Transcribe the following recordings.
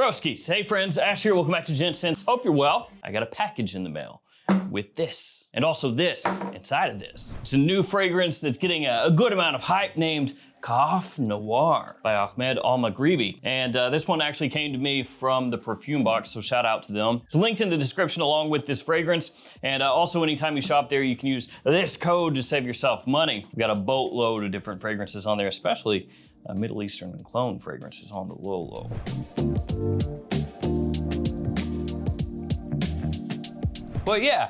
Broskies, hey friends, Ash here, welcome back to Gents. Hope you're well. I got a package in the mail with this, and also this inside of this. It's a new fragrance that's getting a good amount of hype named Kaaf Noir by Ahmed Al Maghribi. And this one actually came to me from the perfume box, so shout out to them. It's linked in the description along with this fragrance. And also anytime you shop there, you can use this code to save yourself money. We've got a boatload of different fragrances on there, especially Middle Eastern and cologne fragrances on the low. But yeah,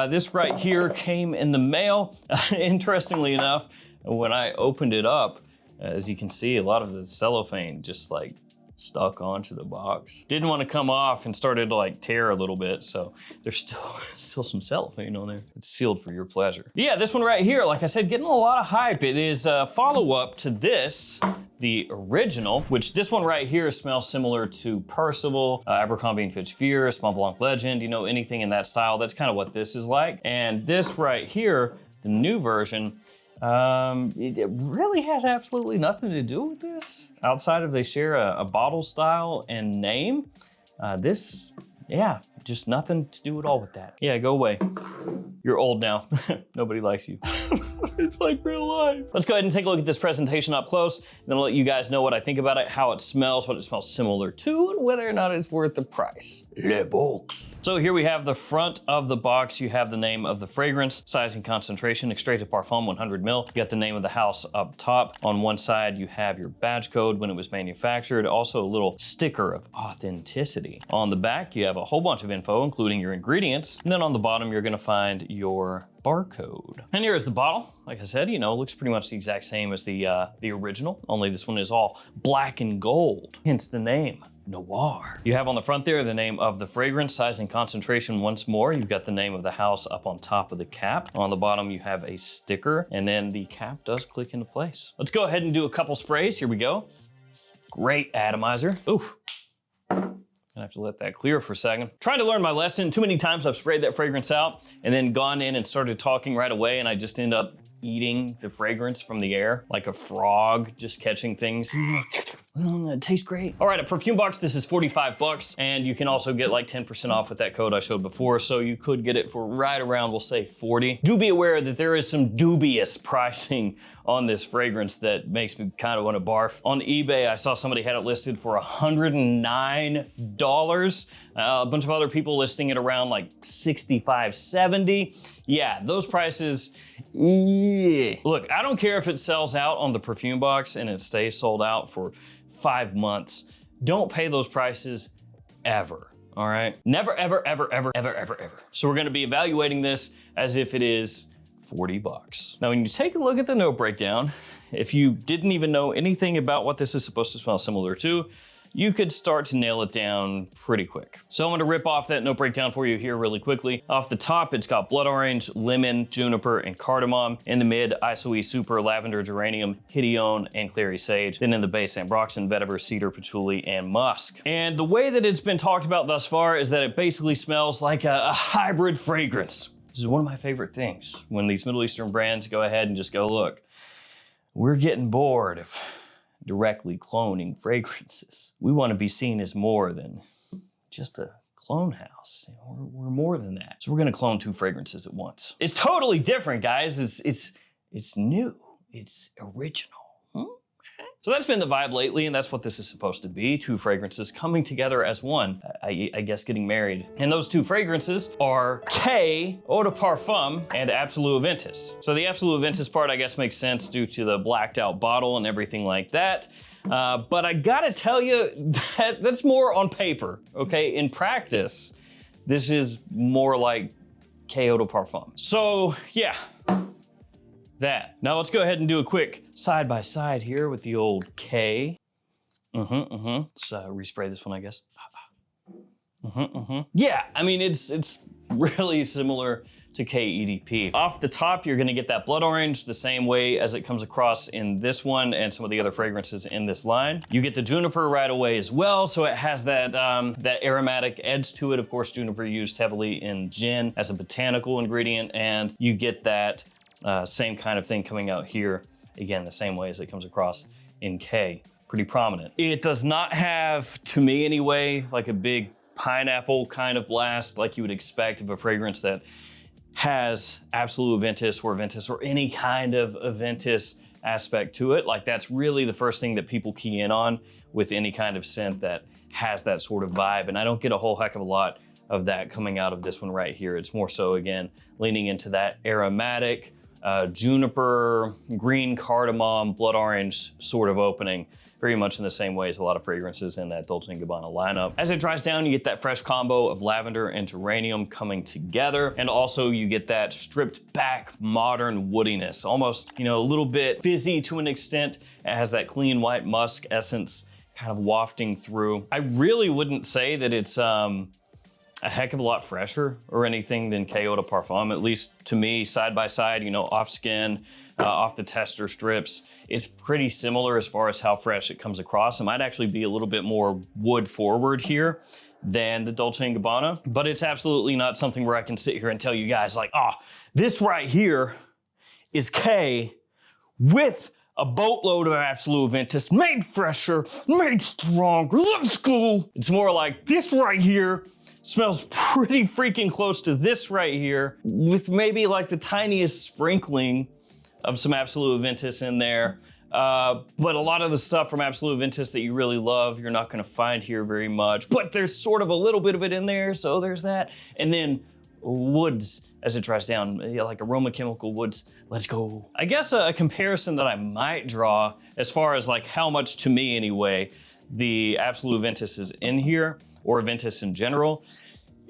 this right here came in the mail. Interestingly enough, when I opened it up, as you can see, a lot of the cellophane just like stuck onto the box. Didn't want to come off and started to like tear a little bit, so there's still some cellophane on there. It's sealed for your pleasure. Yeah, this one right here, like I said, getting a lot of hype. It is a follow-up to this, the original, which this one right here smells similar to Percival, Abercrombie & Fitch Fierce, Mont Blanc Legend, you know, anything in that style. That's kind of what this is like. And this right here, the new version, it really has absolutely nothing to do with this outside of they share a bottle style and name. This, yeah, just nothing to do at all with that. Yeah, go away. You're old now. Nobody likes you. It's like real life. Let's go ahead and take a look at this presentation up close, and then I'll let you guys know what I think about it, how it smells, what it smells similar to, and whether or not it's worth the price. Le box. So here we have the front of the box. You have the name of the fragrance, size and concentration, Extrait de Parfum 100 ml. You got the name of the house up top. On one side, you have your badge code when it was manufactured, also a little sticker of authenticity. On the back, you have a whole bunch of info, including your ingredients. And then on the bottom, you're gonna find your barcode. And here is the bottle. Like I said, you know, it looks pretty much the exact same as the original, only this one is all black and gold, hence the name. Noir. You have on the front there the name of the fragrance, size and concentration once more. You've got the name of the house up on top of the cap. On the bottom, you have a sticker, and then the cap does click into place. Let's go ahead and do a couple sprays. Here we go. Great atomizer. Oof. I have to let that clear for a second. Trying to learn my lesson. Too many times I've sprayed that fragrance out and then gone in and started talking right away, and I just end up eating the fragrance from the air like a frog, just catching things. It tastes great. All right, a perfume box, this is 45 bucks, and you can also get like 10% off with that code I showed before, so you could get it for right around, we'll say 40. Do be aware that there is some dubious pricing on this fragrance that makes me kind of want to barf. On eBay, I saw somebody had it listed for $109. A bunch of other people listing it around like 65, 70. Yeah, those prices, yeah. Look, I don't care if it sells out on the perfume box and it stays sold out for 5 months. Don't pay those prices ever, all right? Never, ever, ever, ever, ever, ever, ever. So we're gonna be evaluating this as if it is 40 bucks. Now, when you take a look at the note breakdown, if you didn't even know anything about what this is supposed to smell similar to, you could start to nail it down pretty quick. So I'm gonna rip off that note breakdown for you here really quickly. Off the top, it's got blood orange, lemon, juniper, and cardamom. In the mid, isoe, super, lavender, geranium, hidione, and clary sage. Then in the base, ambroxan, vetiver, cedar, patchouli, and musk. And the way that it's been talked about thus far is that it basically smells like a hybrid fragrance. This is one of my favorite things when these Middle Eastern brands go ahead and just go, look, we're getting bored of directly cloning fragrances. We want to be seen as more than just a clone house. You know, we're more than that. So we're going to clone 2 fragrances at once. It's totally different, guys. It's new. It's original. So that's been the vibe lately, and that's what this is supposed to be. 2 fragrances coming together as one, I guess getting married. And those 2 fragrances are K, Eau de Parfum, and Absolute Aventus. So the Absolute Aventus part, I guess, makes sense due to the blacked out bottle and everything like that. But I gotta tell you, that's more on paper, okay? In practice, this is more like K, Eau de Parfum. So yeah. That. Now let's go ahead and do a quick side by side here with the old K. Let's respray this one, I guess. Yeah, I mean, it's really similar to KEDP. Off the top, you're gonna get that blood orange the same way as it comes across in this one and some of the other fragrances in this line. You get the juniper right away as well, so it has that, that aromatic edge to it. Of course, juniper used heavily in gin as a botanical ingredient, and you get that same kind of thing coming out here, again, the same way as it comes across in K. pretty prominent. It does not have, to me anyway, like a big pineapple kind of blast like you would expect of a fragrance that has Absolute Aventus or Aventus or any kind of Aventus aspect to it. Like that's really the first thing that people key in on with any kind of scent that has that sort of vibe. And I don't get a whole heck of a lot of that coming out of this one right here. It's more so, again, leaning into that aromatic, juniper, green cardamom, blood orange sort of opening, very much in the same way as a lot of fragrances in that Dolce & Gabbana lineup. As it dries down, you get that fresh combo of lavender and geranium coming together. And also you get that stripped back modern woodiness, almost, you know, a little bit fizzy to an extent. It has that clean white musk essence kind of wafting through. I really wouldn't say that it's a heck of a lot fresher or anything than K Eau de Parfum, at least to me, side by side, you know, off skin, off the tester strips. It's pretty similar as far as how fresh it comes across. It might actually be a little bit more wood forward here than the Dolce & Gabbana, but it's absolutely not something where I can sit here and tell you guys like, oh, this right here is K with a boatload of Absolute Aventus, made fresher, made stronger, let's go. It's more like this right here smells pretty freaking close to this right here with maybe like the tiniest sprinkling of some Absolute Aventus in there. But a lot of the stuff from Absolute Aventus that you really love, you're not gonna find here very much, but there's sort of a little bit of it in there, so there's that. And then woods as it dries down, like aroma chemical woods, let's go. I guess a comparison that I might draw as far as like how much, to me anyway, the Absolute Aventus is in here, or Aventus in general,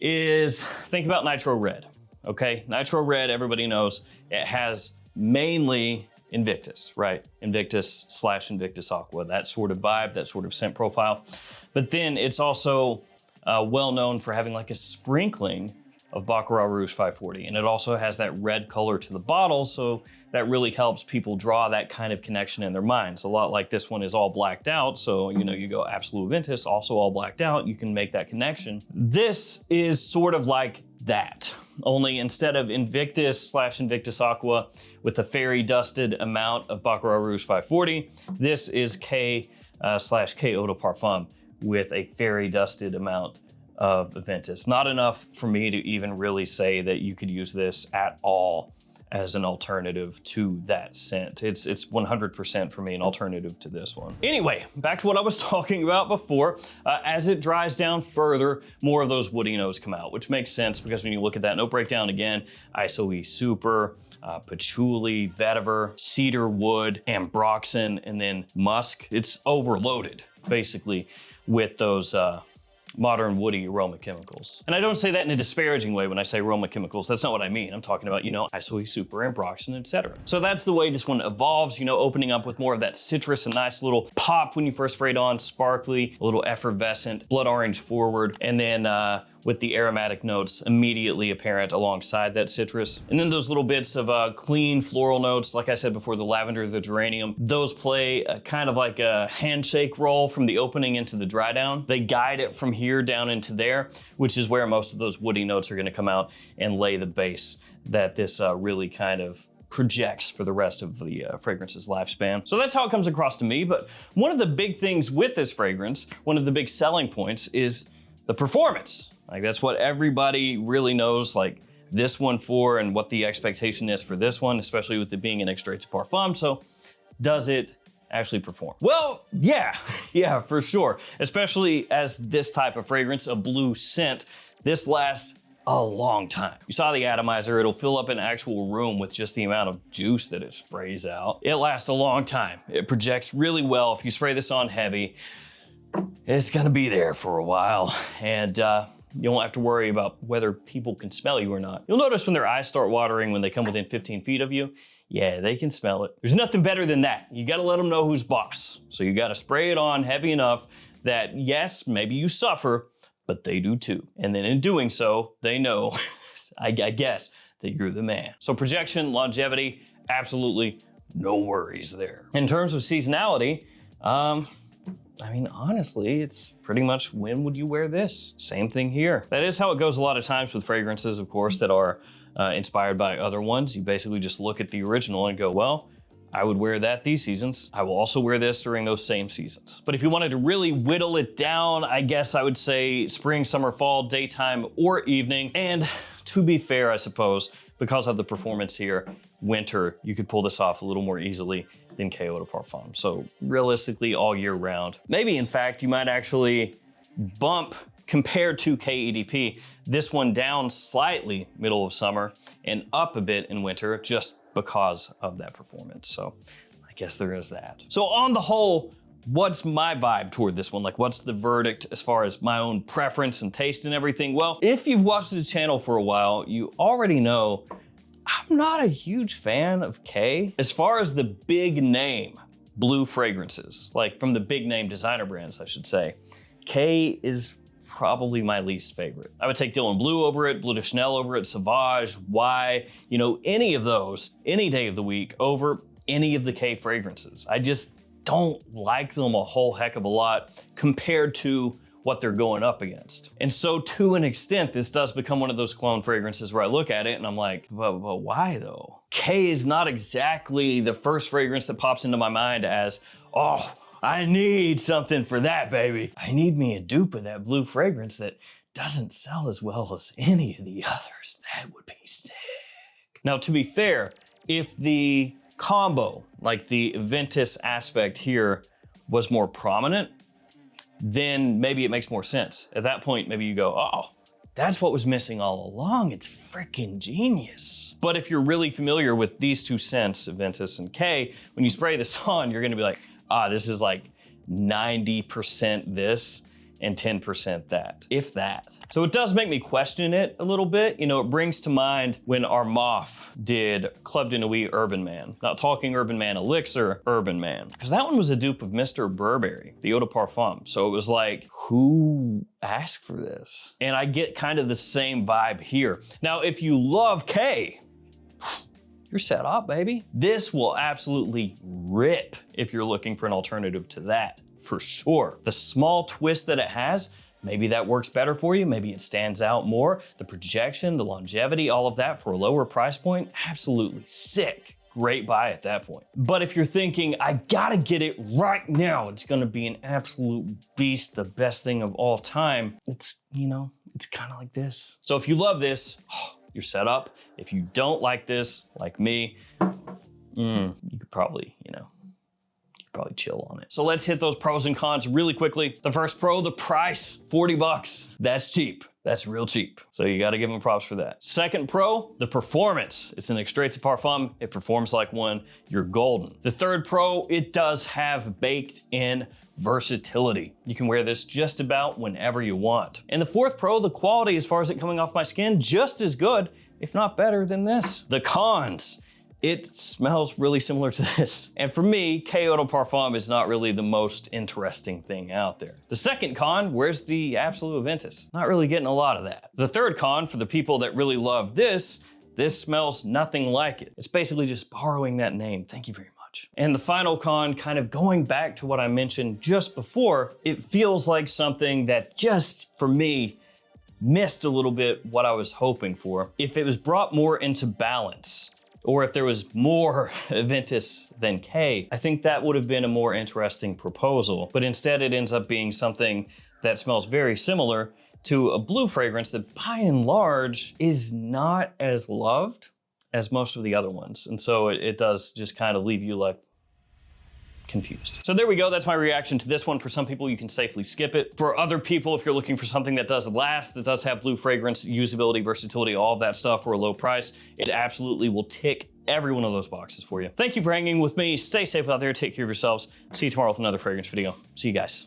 is think about Nitro Red, okay? Nitro Red, everybody knows, it has mainly Invictus, right? Invictus / Invictus Aqua, that sort of vibe, that sort of scent profile. But then it's also well known for having like a sprinkling of Baccarat Rouge 540. And it also has that red color to the bottle, so that really helps people draw that kind of connection in their minds. A lot like this one is all blacked out, so you know, you go Absolute Aventus, also all blacked out, you can make that connection. This is sort of like that, only instead of Invictus / Invictus Aqua with a fairy dusted amount of Baccarat Rouge 540, this is K / K Eau de Parfum with a fairy dusted amount of Aventus. Not enough for me to even really say that you could use this at all as an alternative to that scent. It's 100% for me an alternative to this one. Anyway, back to what I was talking about before. As it dries down further, more of those woody notes come out, which makes sense because when you look at that note breakdown again, Isoe Super, patchouli, vetiver, cedar wood, ambroxan, and then musk. It's overloaded basically with those modern woody aroma chemicals. And I don't say that in a disparaging way when I say aroma chemicals. That's not what I mean. I'm talking about, you know, Isoe Super, ambroxan, etc. So that's the way this one evolves, you know, opening up with more of that citrus, a nice little pop when you first spray it on, sparkly, a little effervescent, blood orange forward, and then with the aromatic notes immediately apparent alongside that citrus. And then those little bits of clean floral notes, like I said before, the lavender, the geranium, those play kind of like a handshake role from the opening into the dry down. They guide it from here down into there, which is where most of those woody notes are gonna come out and lay the base that this really kind of projects for the rest of the fragrance's lifespan. So that's how it comes across to me. But one of the big things with this fragrance, one of the big selling points is the performance. Like that's what everybody really knows like this one for and what the expectation is for this one, especially with it being an extrait de parfum. So does it actually perform? Well, yeah, for sure. Especially as this type of fragrance, a blue scent, this lasts a long time. You saw the atomizer, it'll fill up an actual room with just the amount of juice that it sprays out. It lasts a long time. It projects really well. If you spray this on heavy, it's gonna be there for a while. And you won't have to worry about whether people can smell you or not. You'll notice when their eyes start watering when they come within 15 feet of you, yeah, they can smell it. There's nothing better than that. You gotta let them know who's boss. So you gotta spray it on heavy enough that yes, maybe you suffer, but they do too. And then in doing so, they know, I guess, that you're the man. So projection, longevity, absolutely no worries there. In terms of seasonality, I mean, honestly, it's pretty much when would you wear this? Same thing here. That is how it goes a lot of times with fragrances, of course, that are inspired by other ones. You basically just look at the original and go, well, I would wear that these seasons. I will also wear this during those same seasons. But if you wanted to really whittle it down, I guess I would say spring, summer, fall, daytime, or evening. And to be fair, I suppose, because of the performance here, winter, you could pull this off a little more easily than K Eau de Parfum. So realistically, all year round. Maybe in fact, you might actually bump, compared to KEDP, this one down slightly middle of summer and up a bit in winter, just because of that performance. So I guess there is that. So on the whole, what's my vibe toward this one? Like, what's the verdict as far as my own preference and taste and everything? Well, if you've watched the channel for a while, you already know I'm not a huge fan of K. As far as the big name blue fragrances, like from the big name designer brands, I should say, K is probably my least favorite. I would take Dylan Blue over it, Bleu de Chanel over it, Sauvage, Y, you know, any of those, any day of the week over any of the K fragrances. I just don't like them a whole heck of a lot compared to what they're going up against. And so to an extent, this does become one of those clone fragrances where I look at it and I'm like, but why though? K is not exactly the first fragrance that pops into my mind as, oh, I need something for that, baby. I need me a dupe of that blue fragrance that doesn't sell as well as any of the others. That would be sick. Now, to be fair, if the combo, like the Ventus aspect here, was more prominent, then maybe it makes more sense. At that point, maybe you go, oh, that's what was missing all along. It's freaking genius. But if you're really familiar with these two scents, Ventus and K, when you spray this on, you're gonna be like, this is like 90% this and 10% that, if that. So it does make me question it a little bit. You know, it brings to mind when Armaf did Club de Nuit Urban Man. Not talking Urban Man Elixir, Urban Man. Because that one was a dupe of Mr. Burberry, the Eau de Parfum. So it was like, who asked for this? And I get kind of the same vibe here. Now, if you love K, you're set up, baby. This will absolutely rip if you're looking for an alternative to that, for sure. The small twist that it has, maybe that works better for you. Maybe it stands out more. The projection, the longevity, all of that for a lower price point, absolutely sick. Great buy at that point. But if you're thinking, I gotta get it right now, it's gonna be an absolute beast, the best thing of all time, it's, you know, it's kind of like this. So if you love this, you're set up. If you don't like this, like me, you could probably, probably chill on it. So let's hit those pros and cons really quickly. The first pro, the price, 40 bucks. That's cheap. That's real cheap. So you gotta give them props for that. Second pro, the performance. It's an extrait de parfum. It performs like one. You're golden. The third pro, it does have baked in versatility. You can wear this just about whenever you want. And the fourth pro, the quality as far as it coming off my skin, just as good, if not better than this. The cons, it smells really similar to this. And for me, K Eau de Parfum is not really the most interesting thing out there. The second con, where's the Absolute Ventus? Not really getting a lot of that. The third con, for the people that really love this smells nothing like it. It's basically just borrowing that name. Thank you very much. And the final con, kind of going back to what I mentioned just before, it feels like something that just, for me, missed a little bit what I was hoping for. If it was brought more into balance, or if there was more Ventus than K, I think that would have been a more interesting proposal. But instead it ends up being something that smells very similar to a blue fragrance that by and large is not as loved as most of the other ones. And so it does just kind of leave you like confused. So there we go, that's my reaction to this one. For some people, you can safely skip it. For other people, if you're looking for something that does last, that does have blue fragrance, usability, versatility, all of that stuff for a low price, it absolutely will tick every one of those boxes for you. Thank you for hanging with me. Stay safe out there, take care of yourselves. See you tomorrow with another fragrance video. See you guys.